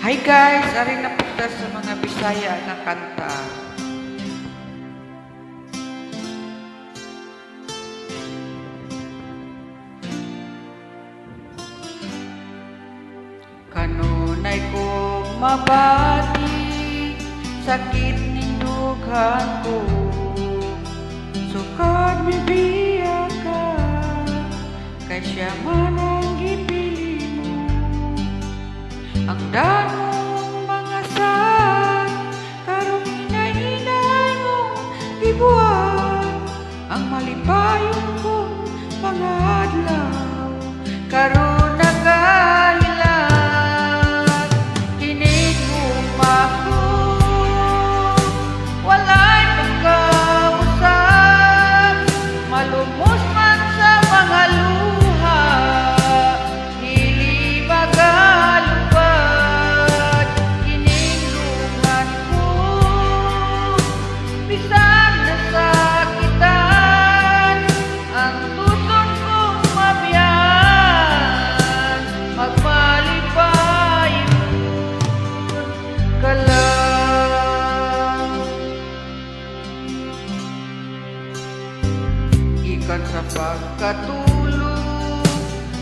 Hi guys, ari na punta sa mga Bisaya nga kanta. Kanunay kong mabati, sakit nindughan ko. Sukad bibiya ka, kay siya man ang gipili mo. Ang danong mga sad, karong hinay-hinay mo gibuhat. Ang malipayon kong mga adlaw, karon nagahilag. Kinig ugma ko, walay pagkausap, malumos man sa mga luha, dili magalupad. Kinindungan ko, bisan nasakitan, ang tuson kong mabiyan, magmalipayon ka lang. Ikan sa pagkatulog,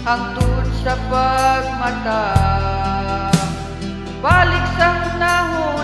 hangtod sa pagmata, balik sa nahon